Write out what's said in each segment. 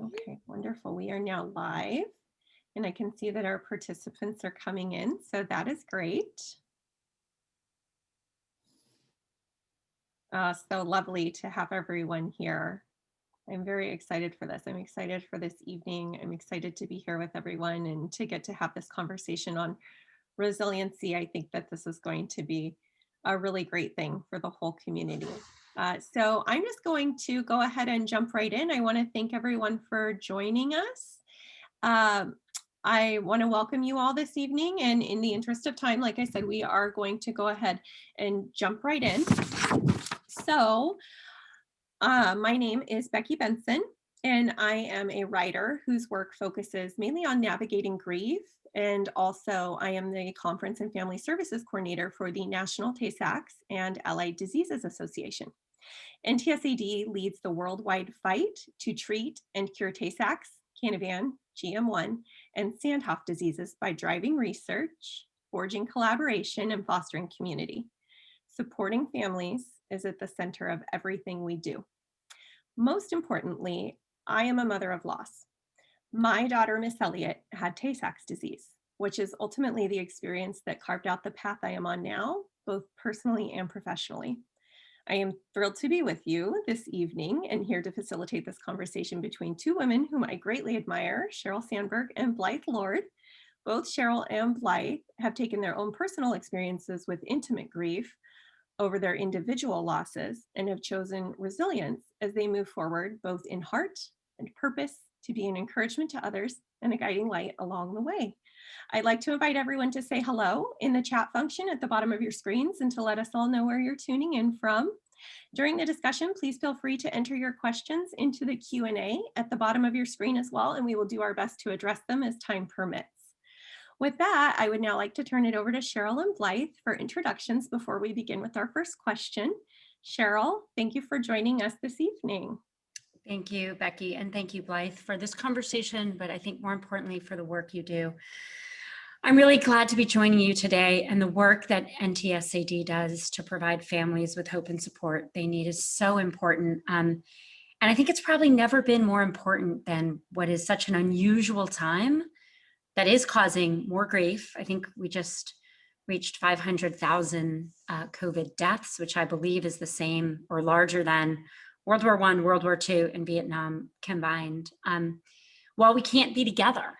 Okay, wonderful. We are now live and I can see that our participants are coming in, so that is great. So lovely to have everyone here. I'm very excited for this. I'm excited for this evening. I'm excited to be here with everyone and to get to have this conversation on resiliency. I think that this is going to be a really great thing for the whole community. So I'm just going to go ahead and jump right in. I want to thank everyone for joining us. I want to welcome you all this evening, and in the interest of time, like I said, we are going to go ahead and jump right in. So my name is Becky Benson, and I am a writer whose work focuses mainly on navigating grief. And also I am the Conference and Family Services Coordinator for the National Tay-Sachs and Allied Diseases Association. NTSAD leads the worldwide fight to treat and cure Tay-Sachs, Canavan, GM1, and Sandhoff diseases by driving research, forging collaboration, and fostering community. Supporting families is at the center of everything we do. Most importantly, I am a mother of loss. My daughter, Miss Elliott, had Tay-Sachs disease, which is ultimately the experience that carved out the path I am on now, both personally and professionally. I am thrilled to be with you this evening and here to facilitate this conversation between two women whom I greatly admire, Cheryl Sandberg and Blythe Lord. Both Cheryl and Blythe have taken their own personal experiences with intimate grief over their individual losses and have chosen resilience as they move forward, both in heart and purpose, to be an encouragement to others and a guiding light along the way. I'd like to invite everyone to say hello in the chat function at the bottom of your screens and to let us all know where you're tuning in from. During the discussion, please feel free to enter your questions into the Q&A at the bottom of your screen as well, and we will do our best to address them as time permits. With that, I would now like to turn it over to Cheryl and Blythe for introductions before we begin with our first question. Cheryl, thank you for joining us this evening. Thank you, Becky, and thank you, Blythe, for this conversation, but I think more importantly for the work you do. I'm really glad to be joining you today, and the work that NTSAD does to provide families with hope and support they need is so important. And I think it's probably never been more important than what is such an unusual time that is causing more grief. I think we just reached 500,000 COVID deaths, which I believe is the same or larger than World War I, World War II, and Vietnam combined, while we can't be together.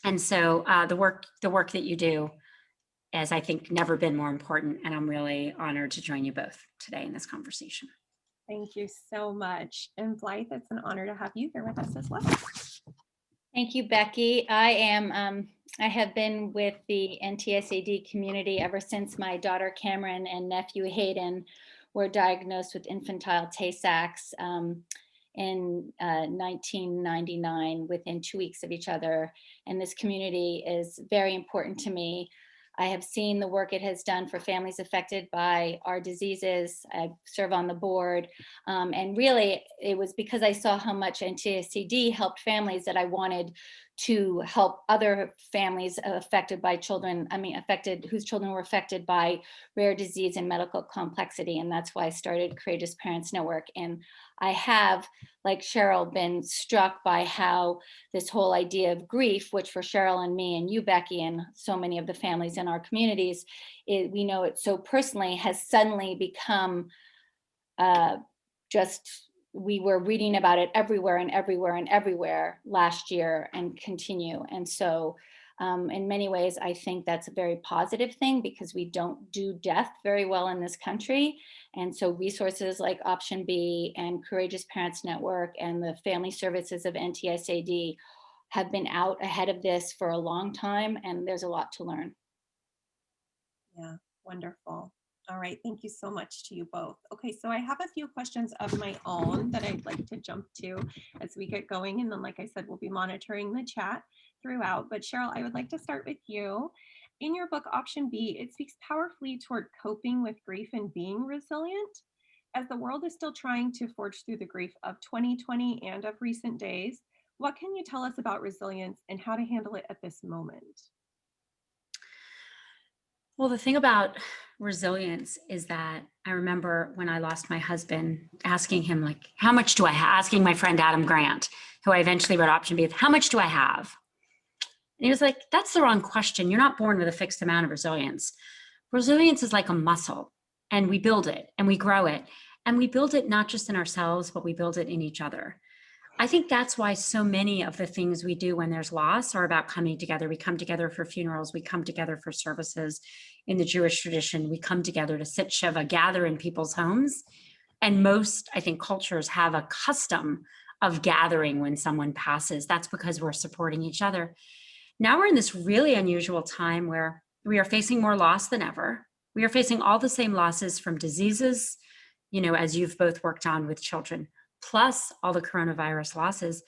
And so the work that you do has, I think, never been more important, and I'm really honored to join you both today in this conversation. Thank you so much. And Blythe, it's an honor to have you here with us as well. Thank you, Becky. I have been with the NTSAD community ever since my daughter Cameron and nephew Hayden were diagnosed with infantile Tay-Sachs in 1999, within 2 weeks of each other. And this community is very important to me. I have seen the work it has done for families affected by our diseases. I serve on the board. And really, it was because I saw how much NTSAD helped families that I wanted to help other families affected by children, whose children were affected by rare disease and medical complexity. And that's why I started Courageous Parents Network. And I have, like Cheryl, been struck by how this whole idea of grief, which for Cheryl and me and you, Becky, and so many of the families in our communities, we know it so personally, has suddenly become we were reading about it everywhere and everywhere and everywhere last year and continue. And so in many ways, I think that's a very positive thing because we don't do death very well in this country. And so resources like Option B and Courageous Parents Network and the family services of NTSAD have been out ahead of this for a long time, and there's a lot to learn. Yeah, wonderful. All right, thank you so much to you both. Okay, so I have a few questions of my own that I'd like to jump to as we get going. And then, like I said, we'll be monitoring the chat throughout. But Cheryl, I would like to start with you. In your book, Option B, it speaks powerfully toward coping with grief and being resilient. As the world is still trying to forge through the grief of 2020 and of recent days, what can you tell us about resilience and how to handle it at this moment? Well, the thing about resilience is that I remember when I lost my husband, asking him, like, how much do I have? Asking my friend Adam Grant, who I eventually wrote option B with, how much do I have? And he was like, that's the wrong question. You're not born with a fixed amount of resilience. Resilience is like a muscle, and we build it and we grow it. And we build it not just in ourselves, but we build it in each other. I think that's why so many of the things we do when there's loss are about coming together. We come together for funerals. We come together for services. In the Jewish tradition, we come together to sit Shiva, gather in people's homes. And most, I think, cultures have a custom of gathering when someone passes. That's because we're supporting each other. Now we're in this really unusual time where we are facing more loss than ever. We are facing all the same losses from diseases, as you've both worked on with children, plus all the coronavirus losses.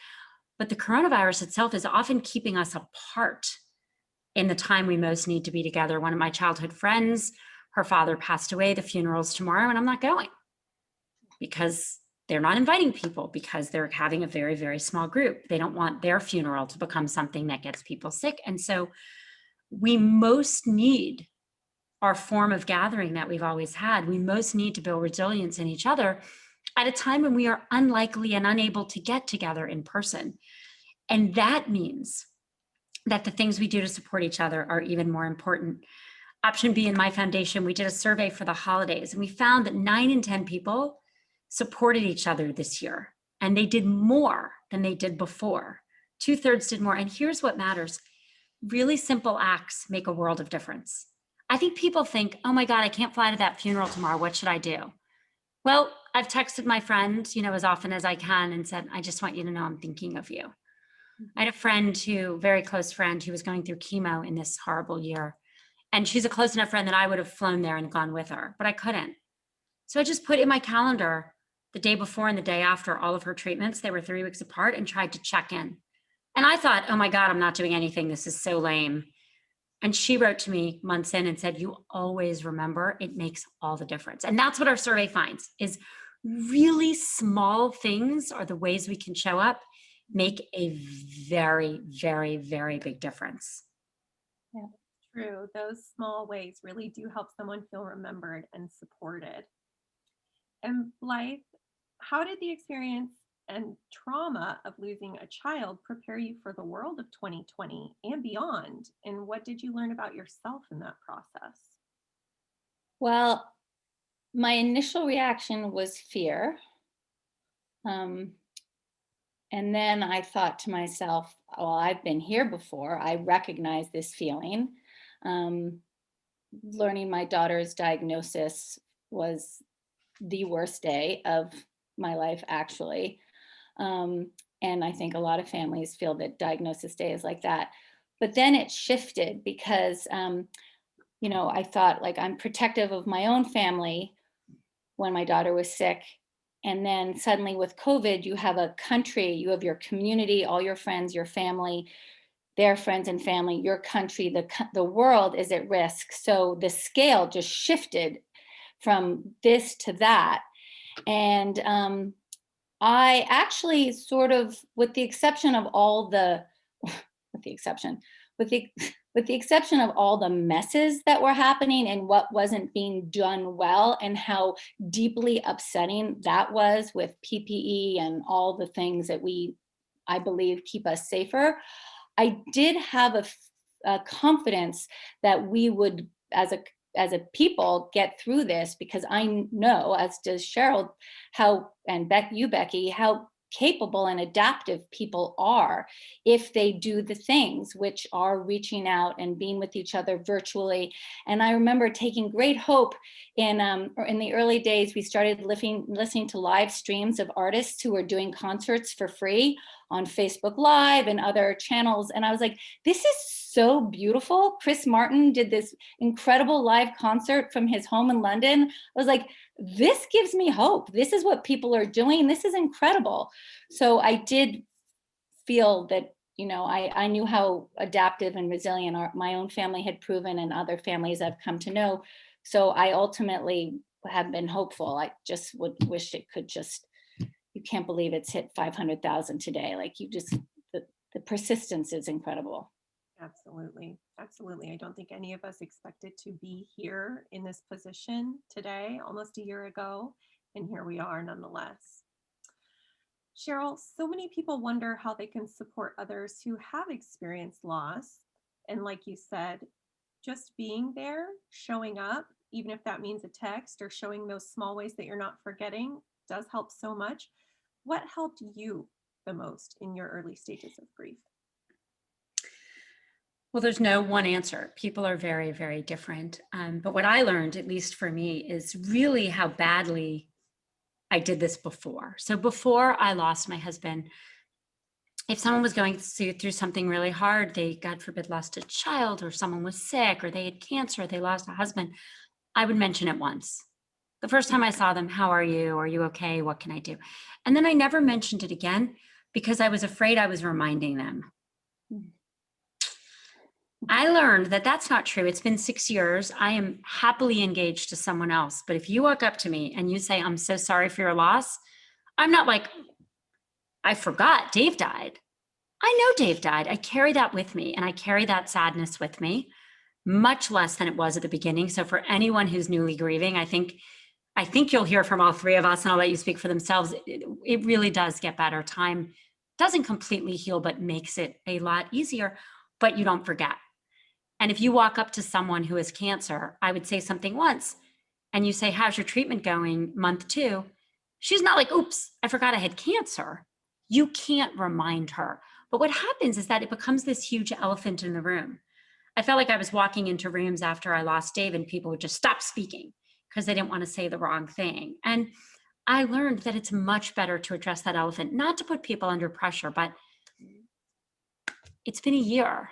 But the coronavirus itself is often keeping us apart in the time we most need to be together. One of my childhood friends, her father passed away. The funeral's tomorrow, and I'm not going because they're not inviting people, because they're having a very, very small group. They don't want their funeral to become something that gets people sick. And so we most need our form of gathering that we've always had. We most need to build resilience in each other at a time when we are unlikely and unable to get together in person. And that means that the things we do to support each other are even more important. Option B in my foundation, we did a survey for the holidays, and we found that 9 in 10 people supported each other this year, and they did more than they did before. 2/3 did more. And here's what matters. Really simple acts make a world of difference. I think people think, oh my God, I can't fly to that funeral tomorrow. What should I do? Well, I've texted my friend, as often as I can, and said, I just want you to know I'm thinking of you. I had a friend very close friend, who was going through chemo in this horrible year. And she's a close enough friend that I would have flown there and gone with her, but I couldn't. So I just put in my calendar the day before and the day after all of her treatments. They were 3 weeks apart, and tried to check in. And I thought, oh my God, I'm not doing anything. This is so lame. And she wrote to me months in and said, you always remember, it makes all the difference. And that's what our survey finds, is really small things are the ways we can show up, make a very, very, very big difference. Yeah, true. Those small ways really do help someone feel remembered and supported. And Blythe, how did the experience and trauma of losing a child prepare you for the world of 2020 and beyond? And what did you learn about yourself in that process? Well, my initial reaction was fear. Um, and then I thought to myself, well, I've been here before. I recognize this feeling. Um, Learning my daughter's diagnosis was the worst day of my life, actually. And I think a lot of families feel that diagnosis day is like that. But then it shifted because, I thought, like, I'm protective of my own family when my daughter was sick. And then suddenly with COVID, you have a country, you have your community, all your friends, your family, their friends and family, your country, the world is at risk. So the scale just shifted from this to that. And I actually sort of, with the exception of all the, with the exception, with the with the exception of all the messes that were happening and what wasn't being done well, and how deeply upsetting that was with PPE and all the things that I believe, keep us safer. I did have a confidence that we would, as a people, get through this, because I know, as does Cheryl, and Becky, how capable and adaptive people are if they do the things, which are reaching out and being with each other virtually. And I remember taking great hope in the early days. We started listening to live streams of artists who were doing concerts for free on Facebook Live and other channels. And I was like, this is so beautiful. Chris Martin did this incredible live concert from his home in London. I was like, this gives me hope. This is what people are doing. This is incredible. So I did feel that, I knew how adaptive and resilient my own family had proven, and other families I've come to know. So I ultimately have been hopeful. I just would wish it could just, you can't believe it's hit 500,000 today. Like, the persistence is incredible. Absolutely. Absolutely. I don't think any of us expected to be here in this position today, almost a year ago. And here we are nonetheless. Cheryl, so many people wonder how they can support others who have experienced loss. And like you said, just being there, showing up, even if that means a text or showing those small ways that you're not forgetting, does help so much. What helped you the most in your early stages of grief? Well, there's no one answer. People are very, very different. But what I learned, at least for me, is really how badly I did this before. So before I lost my husband, if someone was going through something really hard, they, God forbid, lost a child, or someone was sick, or they had cancer, or they lost a husband, I would mention it once. The first time I saw them, how are you? Are you okay? What can I do? And then I never mentioned it again because I was afraid I was reminding them. I learned that that's not true. It's been 6 years. I am happily engaged to someone else. But if you walk up to me and you say, I'm so sorry for your loss, I'm not like, I forgot Dave died. I know Dave died. I carry that with me, and I carry that sadness with me, much less than it was at the beginning. So for anyone who's newly grieving, I think you'll hear from all three of us, and I'll let you speak for themselves. It really does get better. Time doesn't completely heal, but makes it a lot easier, but you don't forget. And if you walk up to someone who has cancer, I would say something once, and you say, how's your treatment going, month 2? She's not like, oops, I forgot I had cancer. You can't remind her. But what happens is that it becomes this huge elephant in the room. I felt like I was walking into rooms after I lost Dave, and people would just stop speaking because they didn't want to say the wrong thing. And I learned that it's much better to address that elephant, not to put people under pressure, but it's been a year.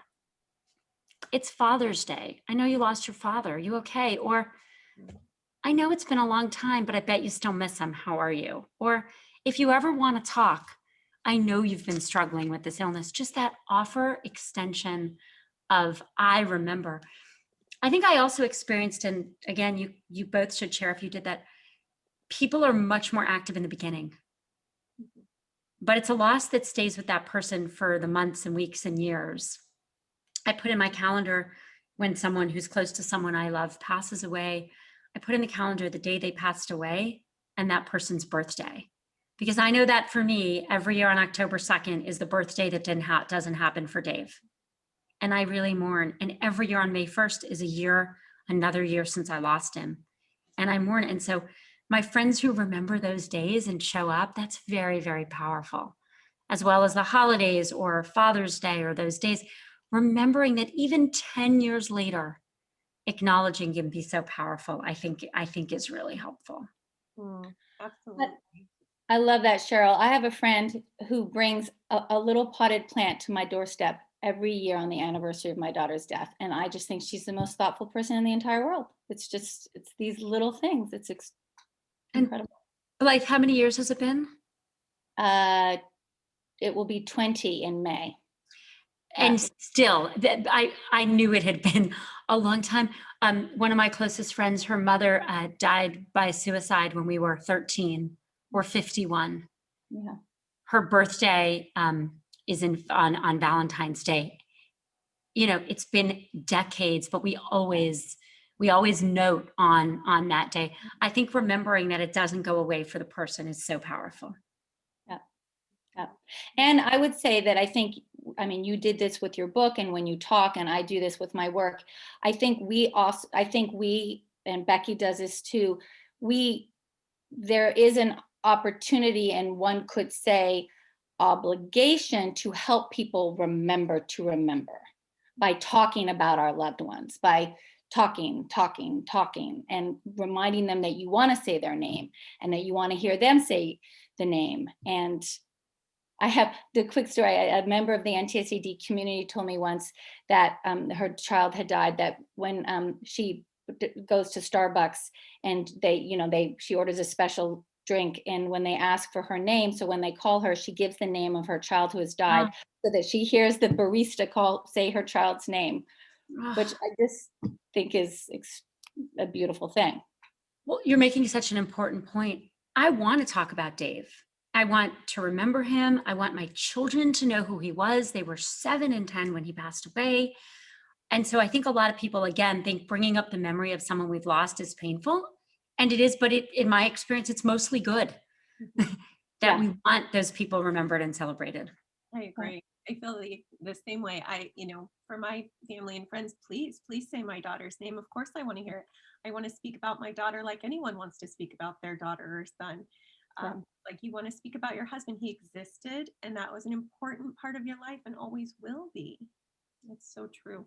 It's Father's Day. I know you lost your father. Are you okay? Or I know it's been a long time, but I bet you still miss him. How are you? Or if you ever want to talk, I know you've been struggling with this illness. Just that offer extension of I remember. I think I also experienced, and again, you both should share if you did that, people are much more active in the beginning. But it's a loss that stays with that person for the months and weeks and years. I put in my calendar when someone who's close to someone I love passes away, I put in the calendar the day they passed away and that person's birthday. Because I know that for me, every year on October 2nd is the birthday that doesn't happen for Dave. And I really mourn. And every year on May 1st is another year since I lost him. And I mourn. And so my friends who remember those days and show up, that's very, very powerful. As well as the holidays or Father's Day or those days, remembering that even 10 years later, acknowledging can be so powerful, I think is really helpful. Absolutely. I love that, Cheryl. I have a friend who brings a little potted plant to my doorstep every year on the anniversary of my daughter's death. And I just think she's the most thoughtful person in the entire world. It's these little things. It's incredible. And Blythe, how many years has it been? It will be 20 in May. And still, I knew it had been a long time. One of my closest friends, her mother died by suicide when we were 13 or 51. Yeah. Her birthday is on Valentine's Day. You know, it's been decades, but we always note on that day. I think remembering that it doesn't go away for the person is so powerful. Yeah. And I would say that I mean, you did this with your book and when you talk, and I do this with my work. I think we, and Becky does this too, there is an opportunity, and one could say obligation, to help people remember to remember by talking about our loved ones, by talking, and reminding them that you want to say their name and that you want to hear them say the name. And I have the quick story. A member of the NTSAD community told me once that her child had died, that when she goes to Starbucks and she orders a special drink, and when they ask for her name, so when they call her, she gives the name of her child who has died, so that she hears the barista say her child's name, which I just think is a beautiful thing. Well, you're making such an important point. I want to talk about Dave. I want to remember him. I want my children to know who he was. They were 7 and 10 when he passed away. And so I think a lot of people, again, think bringing up the memory of someone we've lost is painful. And it is, but in my experience, it's mostly good. that Yeah. we want those people remembered and celebrated. I agree. I feel the same way. For my family and friends, please say my daughter's name. Of course, I want to hear it. I want to speak about my daughter like anyone wants to speak about their daughter or son. Yeah. Like you want to speak about your husband. He existed, and that was an important part of your life and always will be. It's so true.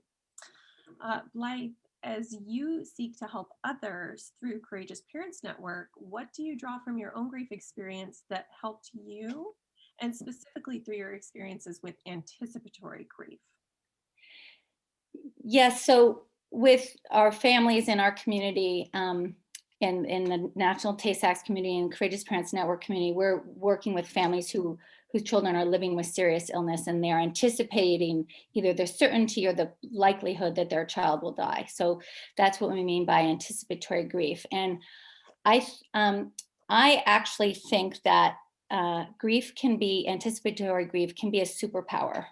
Blythe, as you seek to help others through Courageous Parents Network, what do you draw from your own grief experience that helped you, and specifically through your experiences with anticipatory grief? Yes, so with our families in our community, in the National Tay-Sachs community and Courageous Parents Network community, we're working with families whose children are living with serious illness, and they're anticipating either the certainty or the likelihood that their child will die. So that's what we mean by anticipatory grief. And I actually think that anticipatory grief can be a superpower.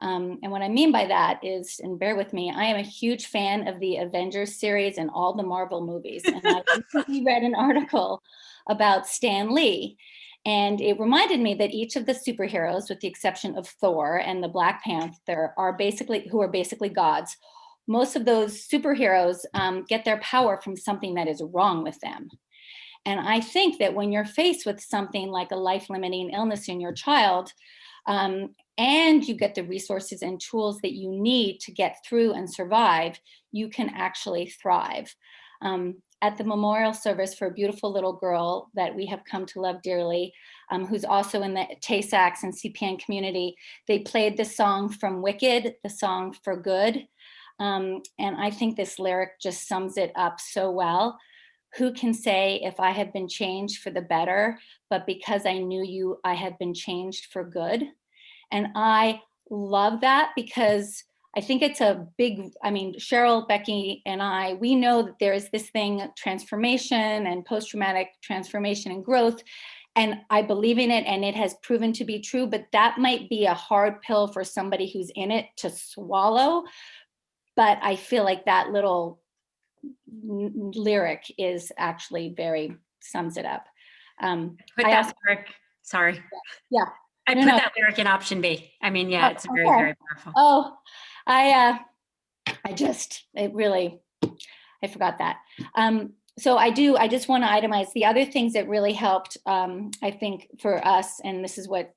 And what I mean by that is, and bear with me, I am a huge fan of the Avengers series and all the Marvel movies. And I recently read an article about Stan Lee. And it reminded me that each of the superheroes, with the exception of Thor and the Black Panther, who are basically gods. Most of those superheroes get their power from something that is wrong with them. And I think that when you're faced with something like a life-limiting illness in your child, and you get the resources and tools that you need to get through and survive, you can actually thrive. At the memorial service for a beautiful little girl that we have come to love dearly, who's also in the Tay-Sachs and CPN community, they played the song from Wicked, the song For Good. And I think this lyric just sums it up so well. Who can say if I have been changed for the better, but because I knew you, I have been changed for good. And I love that because I think it's Cheryl, Becky, and I, we know that there is this thing, transformation and post-traumatic transformation and growth. And I believe in it, and it has proven to be true, but that might be a hard pill for somebody who's in it to swallow. But I feel like that little lyric is actually sums it up. Sorry. Yeah. I put that lyric in option B. I mean, yeah, it's very, very powerful. Oh, I forgot that. So I just want to itemize the other things that really helped, I think, for us, and this is what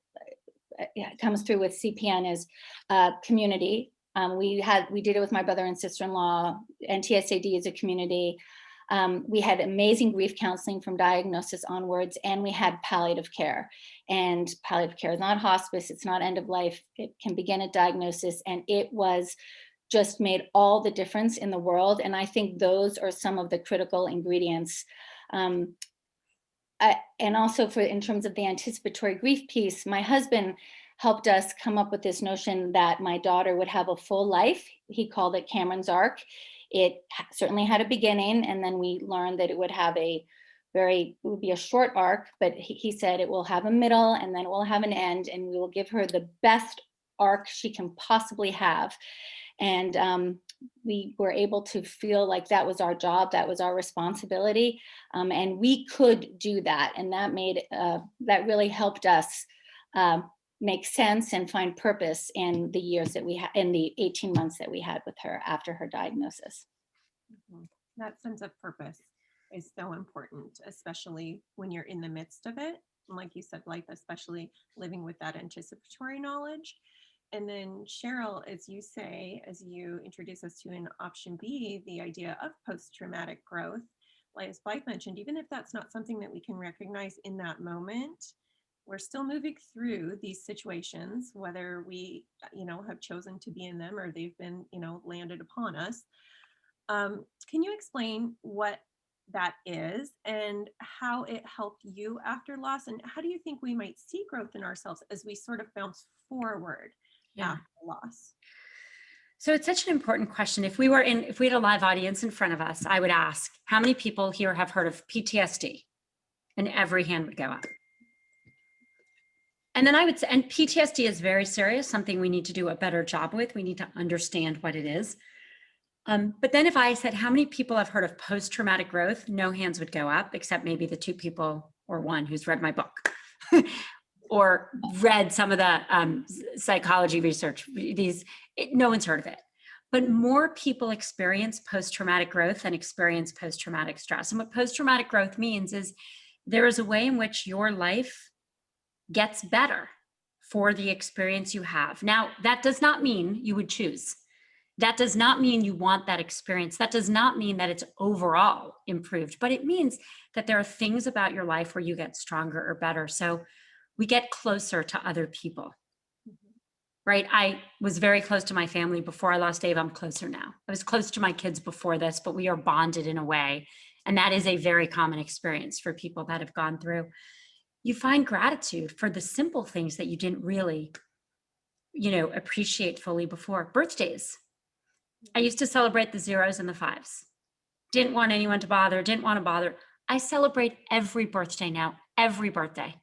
comes through with CPN, is community. We did it with my brother and sister-in-law. NTSAD is a community. We had amazing grief counseling from diagnosis onwards, and we had palliative care. And palliative care is not hospice, it's not end of life. It can begin at diagnosis, and it was just made all the difference in the world. And I think those are some of the critical ingredients. And also in terms of the anticipatory grief piece, my husband helped us come up with this notion that my daughter would have a full life. He called it Cameron's Arc. It certainly had a beginning, and then we learned that it would have it would be a short arc, but he said it will have a middle, and then it will have an end, and we will give her the best arc she can possibly have. And we were able to feel like that was our job, that was our responsibility, and we could do that. And that really helped us make sense and find purpose in the years that we had, in the 18 months that we had with her after her diagnosis. Mm-hmm. That sense of purpose is so important, especially when you're in the midst of it. And like you said, Blythe, especially living with that anticipatory knowledge. And then Cheryl, as you introduce us to an option B, the idea of post-traumatic growth, like as Blythe mentioned, even if that's not something that we can recognize in that moment, we're still moving through these situations, whether we, have chosen to be in them or they've been, landed upon us. Can you explain what that is and how it helped you after loss? And how do you think we might see growth in ourselves as we sort of bounce forward after loss? So it's such an important question. If we had a live audience in front of us, I would ask, how many people here have heard of PTSD? And every hand would go up. And then I would say, and PTSD is very serious, something we need to do a better job with. We need to understand what it is. But then if I said, how many people have heard of post-traumatic growth? No hands would go up, except maybe the two people or one who's read my book. or read some of the psychology research. No one's heard of it. But more people experience post-traumatic growth than experience post-traumatic stress. And what post-traumatic growth means is there is a way in which your life gets better for the experience you have. Now, that does not mean you would choose. That does not mean you want that experience. That does not mean that it's overall improved, but it means that there are things about your life where you get stronger or better. So we get closer to other people, right? I was very close to my family before I lost Dave. I'm closer now. I was close to my kids before this, but we are bonded in a way. And that is a very common experience for people that have gone through. You find gratitude for the simple things that you didn't really, appreciate fully before. Birthdays. I used to celebrate the 0s and the 5s. Didn't want anyone to bother, didn't want to bother. I celebrate every birthday now, every birthday,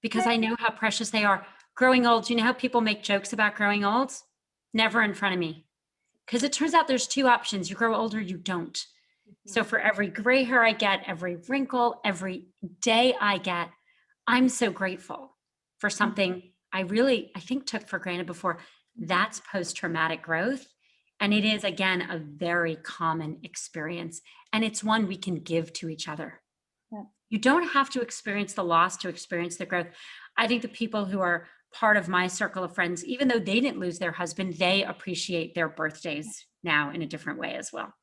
because I know how precious they are. Growing old, you know how people make jokes about growing old? Never in front of me. Because it turns out there's two options. You grow older, you don't. So for every gray hair I get, every wrinkle, every day I get, I'm so grateful for something I think took for granted before. That's post-traumatic growth. And it is, again, a very common experience. And it's one we can give to each other. Yeah. You don't have to experience the loss to experience the growth. I think the people who are part of my circle of friends, even though they didn't lose their husband, they appreciate their birthdays now in a different way as well.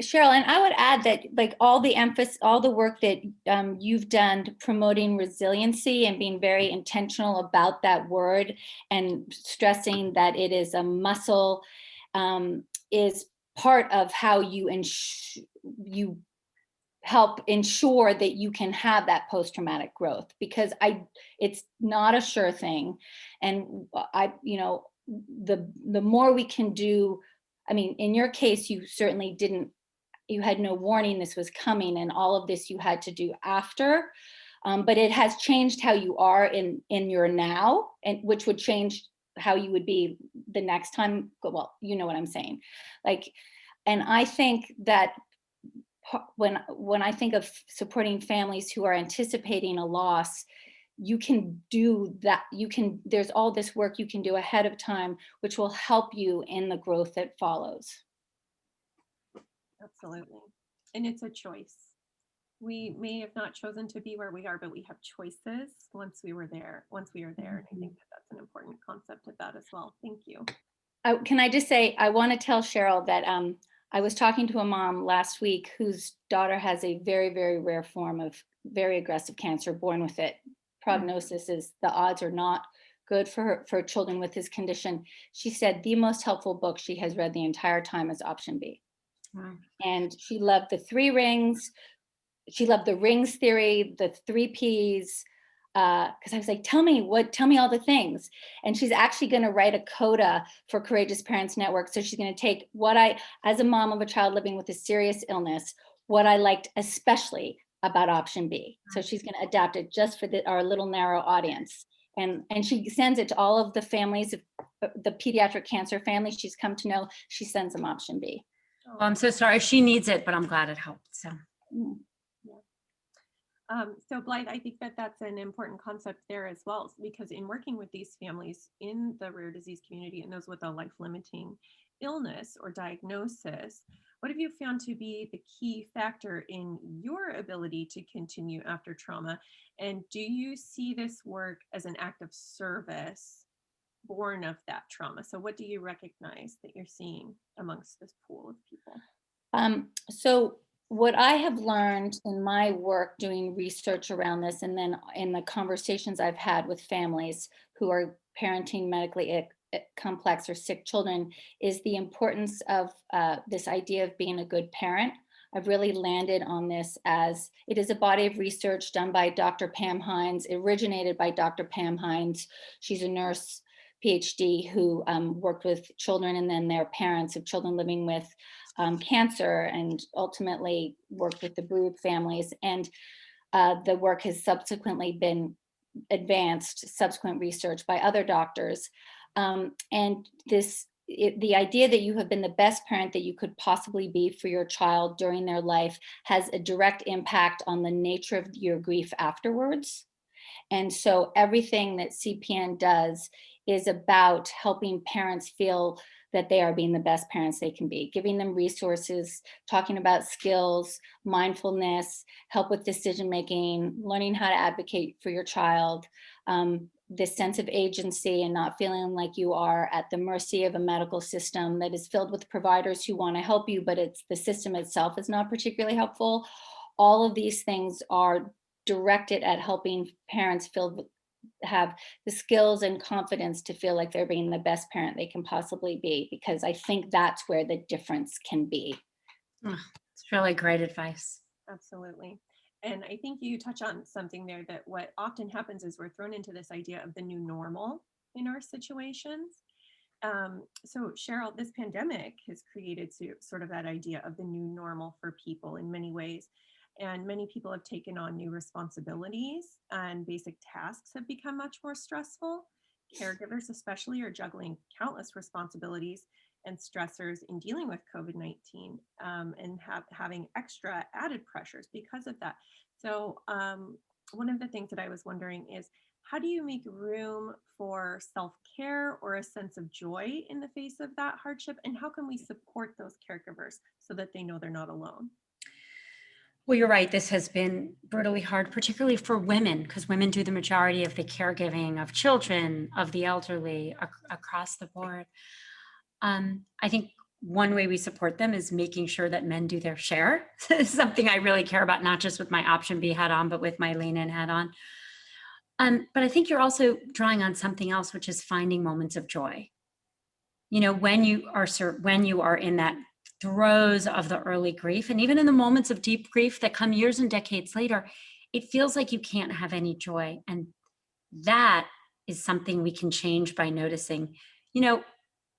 Cheryl, and I would add that like all the emphasis, all the work that you've done promoting resiliency and being very intentional about that word and stressing that it is a muscle is part of how you help ensure that you can have that post-traumatic growth, because it's not a sure thing. And the more we can do, I mean, in your case, you certainly you had no warning this was coming, and all of this you had to do after, but it has changed how you are in your now, and which would change how you would be the next time. Well, you know what I'm saying. And I think that when I think of supporting families who are anticipating a loss, you can do that. There's all this work you can do ahead of time, which will help you in the growth that follows. Absolutely. And it's a choice. We may have not chosen to be where we are, but we have choices once we are there. And I think that's an important concept of that as well. Thank you. Can I just say, I want to tell Cheryl that I was talking to a mom last week whose daughter has a very, very rare form of very aggressive cancer, born with it. Prognosis is, the odds are not good for children with this condition. She said the most helpful book she has read the entire time is Option B. Wow. And she loved the 3 rings. She loved the rings theory, the 3 Ps. Because I was like, tell me all the things. And she's actually going to write a coda for Courageous Parents Network. So she's going to take as a mom of a child living with a serious illness, what I liked especially about Option B. So she's going to adapt it just for our little narrow audience. And she sends it to all of the families, the pediatric cancer families she's come to know. She sends them Option B. Oh, I'm so sorry. She needs it, but I'm glad it helped. So. So Blythe, I think that's an important concept there as well, because in working with these families in the rare disease community and those with a life-limiting illness or diagnosis, what have you found to be the key factor in your ability to continue after trauma? And do you see this work as an act of service born of that trauma? So what do you recognize that you're seeing amongst this pool of people? So what I have learned in my work doing research around this, and then in the conversations I've had with families who are parenting medically complex or sick children, is the importance of this idea of being a good parent. I've really landed on this as it is a body of research done by Dr. Pam Hines, originated by Dr. Pam Hines. She's a nurse PhD who worked with children and then their parents of children living with cancer, and ultimately worked with the bereaved families. And the work has subsequently been advanced, subsequent research by other doctors. And the idea that you have been the best parent that you could possibly be for your child during their life has a direct impact on the nature of your grief afterwards. And so everything that CPN does is about helping parents feel that they are being the best parents they can be, giving them resources, talking about skills, mindfulness, help with decision making, learning how to advocate for your child, this sense of agency and not feeling like you are at the mercy of a medical system that is filled with providers who want to help you, but it's the system itself is not particularly helpful. All of these things are directed at helping parents have the skills and confidence to feel like they're being the best parent they can possibly be, because I think that's where the difference can be. Oh, it's really great advice. Absolutely. And I think you touch on something there, that what often happens is we're thrown into this idea of the new normal in our situations. So Cheryl, this pandemic has created sort of that idea of the new normal for people in many ways. And many people have taken on new responsibilities, and basic tasks have become much more stressful. Caregivers especially are juggling countless responsibilities and stressors in dealing with COVID-19, and having extra added pressures because of that. So one of the things that I was wondering is, how do you make room for self-care or a sense of joy in the face of that hardship? And how can we support those caregivers so that they know they're not alone? Well, you're right. This has been brutally hard, particularly for women, because women do the majority of the caregiving of children, of the elderly, across the board. I think one way we support them is making sure that men do their share. Something I really care about, not just with my option B hat on, but with my lean in hat on. But I think you're also drawing on something else, which is finding moments of joy. You know, when you are in that throes of the early grief, and even in the moments of deep grief that come years and decades later, it feels like you can't have any joy. And that is something we can change by noticing. You know,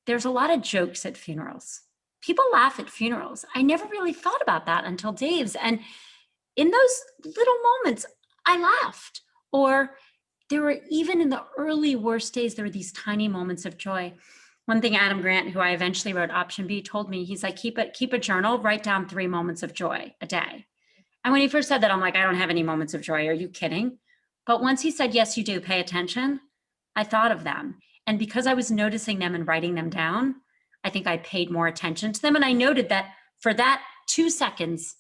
there's a lot of jokes at funerals. People laugh at funerals. I never really thought about that until Dave's. And in those little moments, I laughed. Or there were, even in the early worst days, there were these tiny moments of joy. One thing Adam Grant, who I eventually wrote option B, told me, he's like, keep a journal, write down 3 moments of joy a day. And when he first said that, I'm like, I don't have any moments of joy. Are you kidding? But once he said, yes, you do, pay attention, I thought of them. And because I was noticing them and writing them down, I think I paid more attention to them. And I noted that for that 2 seconds,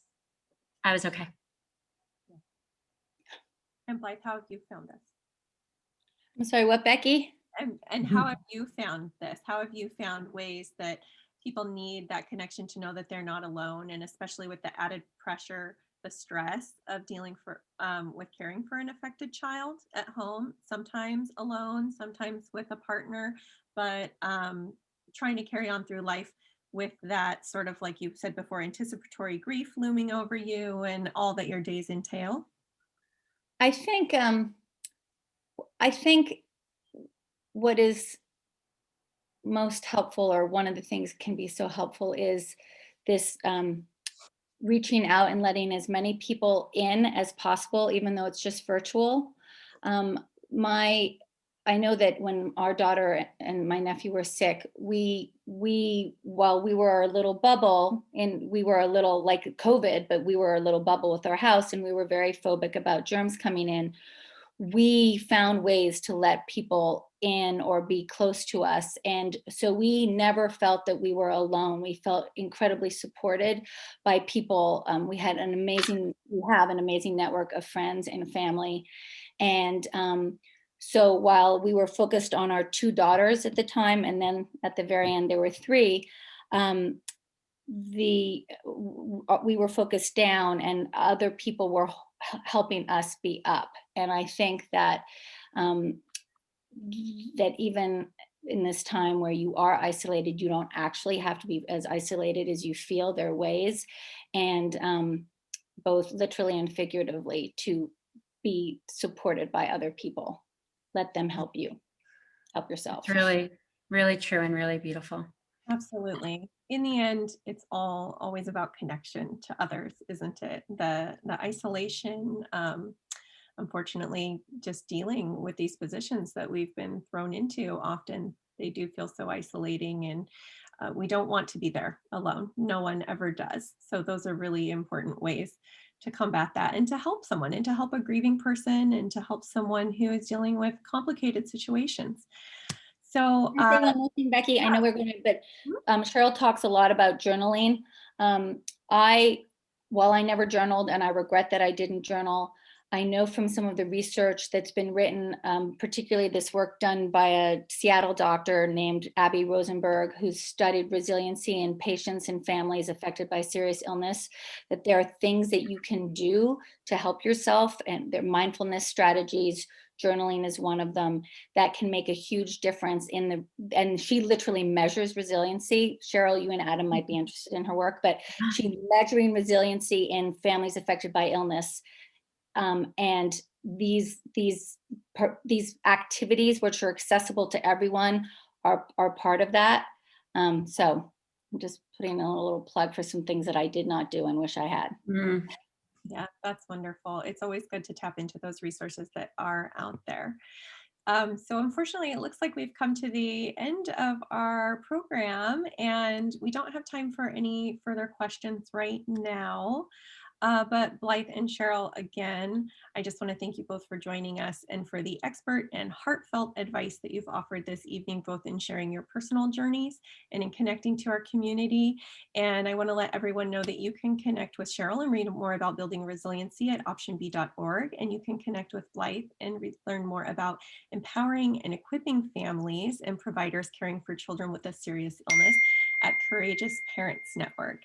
I was okay. And Blythe, how have you found this? I'm sorry, what, Becky? And how have you found this? How have you found ways that people need that connection to know that they're not alone, and especially with the added pressure, the stress of dealing with caring for an affected child at home, sometimes alone, sometimes with a partner, but trying to carry on through life with that sort of, like you said before, anticipatory grief looming over you and all that your days entail? I think what is most helpful, or one of the things can be so helpful, is this reaching out and letting as many people in as possible, even though it's just virtual. Um, I know that when our daughter and my nephew were sick, while we were a little bubble, and we were a little like COVID, but we were a little bubble with our house, and we were very phobic about germs coming in. We found ways to let people in or be close to us. And so we never felt that we were alone. We felt incredibly supported by people. We have an amazing network of friends and family. And so while we were focused on our 2 daughters at the time, and then at the very end, there were 3, we were focused down, and other people were helping us be up. And I think that that even in this time where you are isolated, you don't actually have to be as isolated as you feel. There are ways, and both literally and figuratively, to be supported by other people. Let them help you, help yourself. It's really, really true and really beautiful. Absolutely. In the end, it's always about connection to others, isn't it? The isolation, unfortunately, just dealing with these positions that we've been thrown into, often they do feel so isolating, and we don't want to be there alone. No one ever does. So those are really important ways to combat that and to help someone and to help a grieving person and to help someone who is dealing with complicated situations. So, Can I say one more thing, Becky? I know we're going to, but Cheryl talks a lot about journaling. While I never journaled, and I regret that I didn't journal, I know from some of the research that's been written, particularly this work done by a Seattle doctor named Abby Rosenberg, who's studied resiliency in patients and families affected by serious illness, that there are things that you can do to help yourself, and their mindfulness strategies. Journaling is one of them that can make a huge difference and she literally measures resiliency. Cheryl, you and Adam might be interested in her work, but she's measuring resiliency in families affected by illness. And these activities, which are accessible to everyone, are part of that. So I'm just putting a little plug for some things that I did not do and wish I had. Yeah, that's wonderful. It's always good to tap into those resources that are out there. So unfortunately, it looks like we've come to the end of our program and we don't have time for any further questions right now. But Blythe and Cheryl, again, I just want to thank you both for joining us and for the expert and heartfelt advice that you've offered this evening, both in sharing your personal journeys and in connecting to our community. And I want to let everyone know that you can connect with Cheryl and read more about building resiliency at optionb.org. And you can connect with Blythe and learn more about empowering and equipping families and providers caring for children with a serious illness at courageousparentsnetwork.org.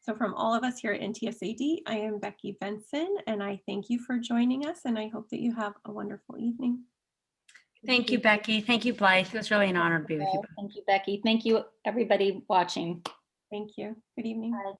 So from all of us here at NTSAD, I am Becky Benson, and I thank you for joining us, and I hope that you have a wonderful evening. Thank you, Becky. Thank you, Blythe. It was really an honor to be with you. Thank you, Becky. Thank you, everybody watching. Thank you. Good evening. Bye.